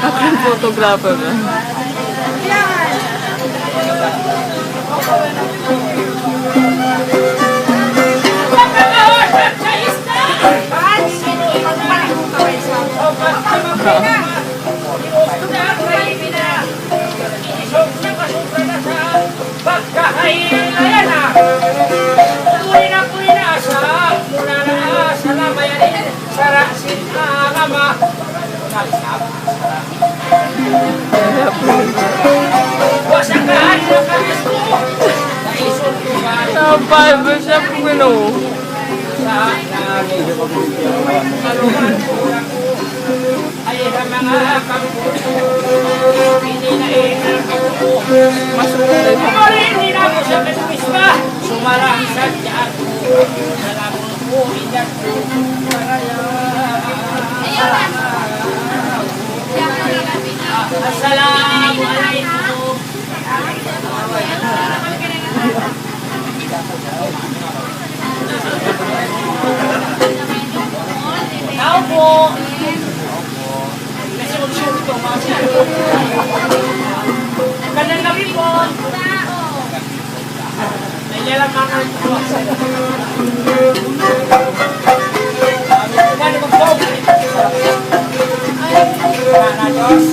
Akan photographer ba? Sampai besar penuh. Masuk Sumarang saja aku dalam hidupku. Assalamualaikum. Tahu po. Kasi mag-shoot ito, mga Gandang gabi po. Nailalang mga ito. Gano'n mag-vlog. Mana Diyos.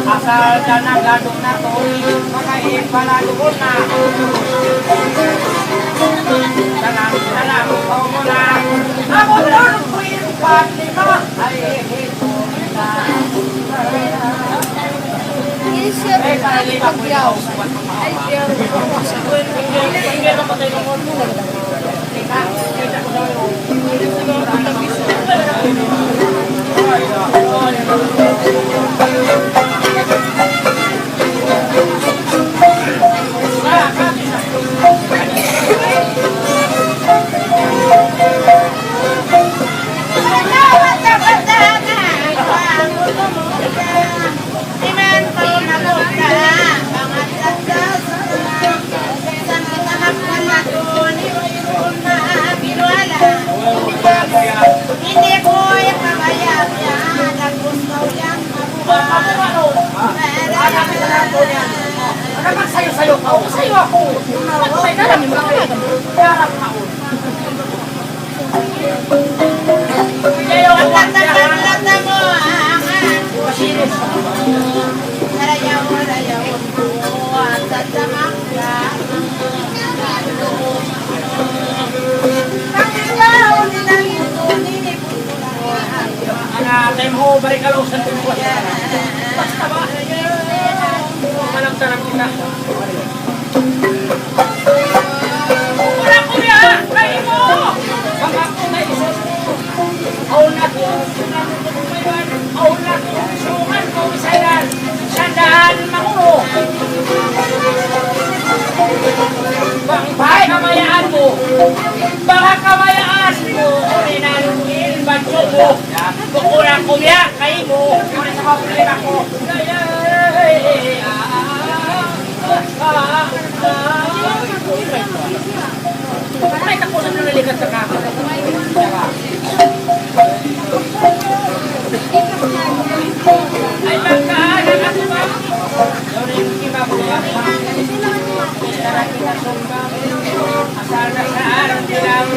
Asal dana gadung na to, makain pala doon na. Dalam kau mula, ako doon ko yung patlima, ay hito na. Ini siapa yang pagyaw? Ay, siya. Pagkira pa tayo ng ordo. Hindi ko yung pabayag yan. Ang gusto yan. Ano magsayo-sayo ka? Sayo ako. Magsayo na lang yung mga yarap na ako. Ang lata mo. Rayaw ko. Ang tatamang ka. balik kalausan ko po. Basta ba? Malang sarap kita. Wala ko niya! Kain mo! Baka ko na isa. Aw na ko. Aw na ko. Sukan ko isayan. Sandaan mangulo. Baka kamayaan mo. Baka kamayaan mo. Ulinanungin. Banso mo. Kukurang kumiyak. Kain mo. Kaya sa problema ko. Ay, tapusan na nalikat sa kama. Ay, magkaanan ako ba? Doon rin iba ko ba? Asal na sa araw nilang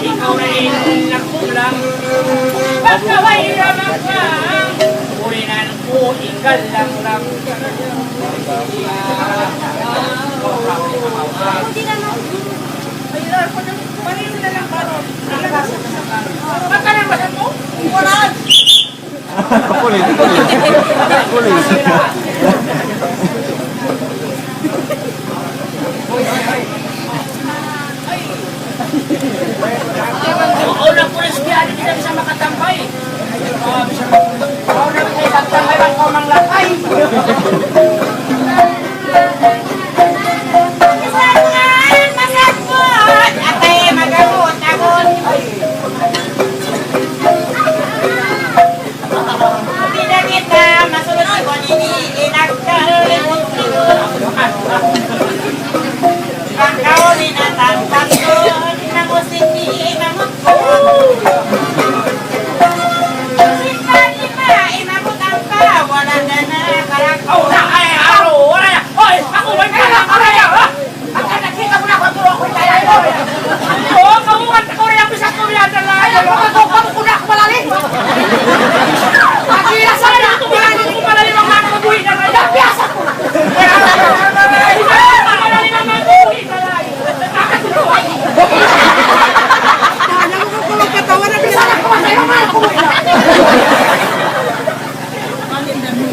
ikaw na rin nagkulang. Pagkaway ramang lang, ulinan ko ikaw lang. Magkano ba mo? Walaan! Kulit. Oo na pulis biyan, hindi na bisa makatampay. Oo na kayo magtampay, bang ko manglakay.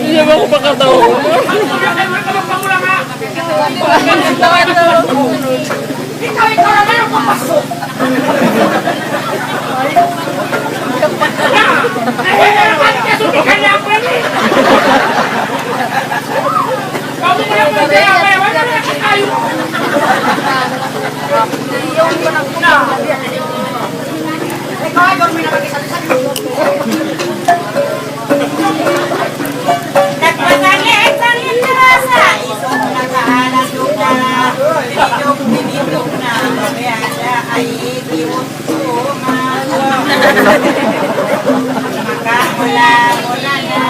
Hindi ba ako pakataw? Ikaw na meron papasok! Nahihilaman ka, sumikan niya ako yan eh! Kami mo lang kung kaya kaya, wala na lang tayo! Iyon ko na kuna! Ikaw ay gawin na mag-isa-isa! Nagpatangin-tangin na sa isong nakaalasok na Binidok na Kaya ay ikiwag-tuma Makamula-mula na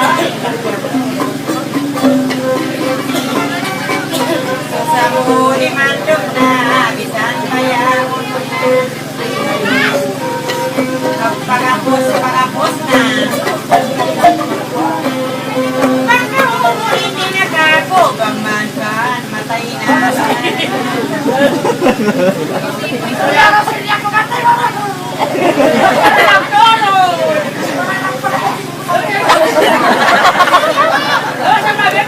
Sa huli mandok na Bisan bayakon na Pagapos na Hindi nagako, gaman matay na. Wala na sa inyo, kumatay mo na! Walang tono! Sa mga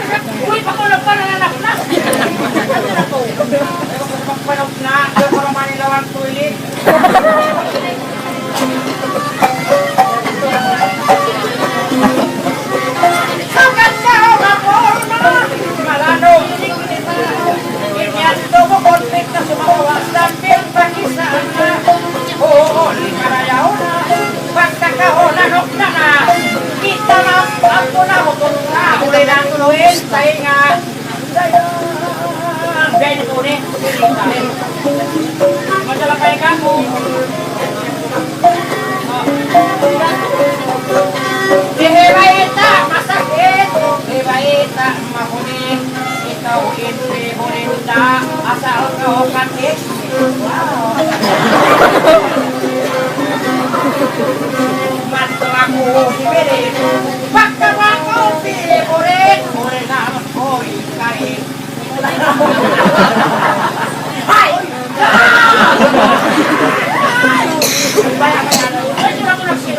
uy, pakulog pa na nanaklas! Pagpanog na, ayaw ko naman nilawang tulit. Asal kau katik, wow. Mantu aku diberi, bakal aku diberi, boleh nama koi kain. Hai, banyak banyak. Saya cuma nak sih.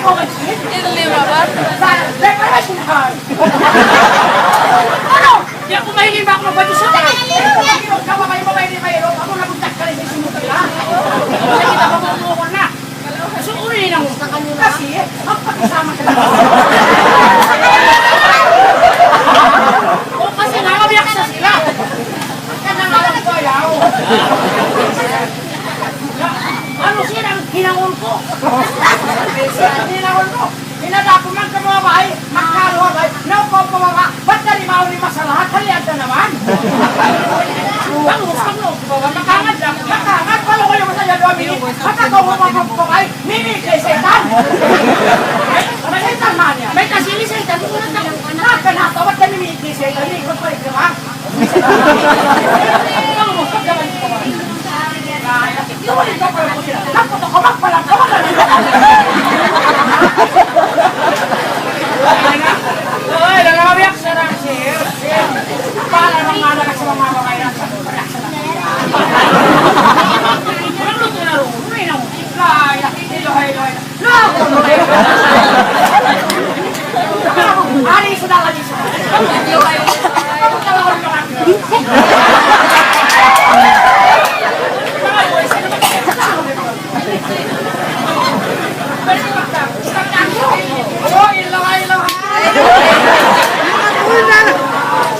mo mag-isip? Yung lima ba? Declaration card! Ano? Di ako mahiling ba ako magbato sa ka? Pag-inog ka ba kayo ba mahiling kayo? Ako nabuntak ka rin sa sinuto nila. Kasi kita mamumukol na. So, uli na mo. Kasi, ang pag-isama ka lang. O kasi nakabiyak sa sila. Kaya nangalang ko ayaw. Ano sila ang hinangon ko? Hinangon ko. Hinadapo man ka mga bahay, magkaluwa bahay, naupaw ka mga, ba't ka limaw lima sa lahat? Haliad na naman. Ang gusto mo, makangad lang, makangad, palo ko yung masaya 2 minutes, matagaw mo mga bahay, mimik kay Satan. May Satan man yan. May kasili Satan, nakanatawa, ba't ka mimik kay Satan? Hindi ko pa rin naman. Ang gusto ka naman ito ba? Tuwalin ka pala po sila. Nakot ako, magpalang ka, Ay, nangamabiyak sa lang, sir. Para nang malakas sa mga babayan sa payak sa lang. Walang luto na rin. Uy, nang iklay, nakikilohay. Naku, luhay. Ari, sa dalan isa. Luhay. Ako kalawal ka lang. Oh, ilahay.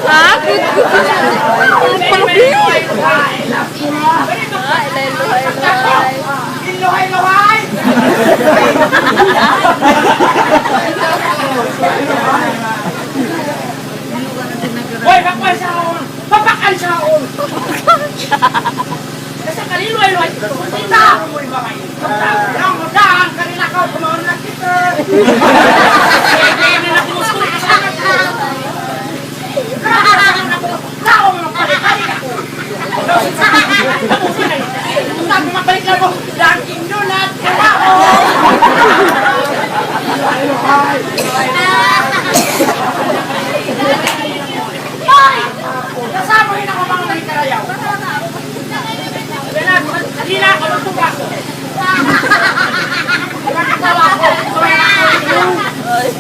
Ah, good. Ilohay. Hoy, bakal siya on. Kasi kaliloy. Kita mo ba kayo? Ang kanila ka kumaon na kita. Hindi na kumuskul ka sa akin. Kao mo magpalik ako. Sabi mabalik lang mo, Dunkin Donut, kalao. Hoy! Kasamuhin ako mga malikarayaw. Hindi na ako magtugas. Nakatawa ko. Ay,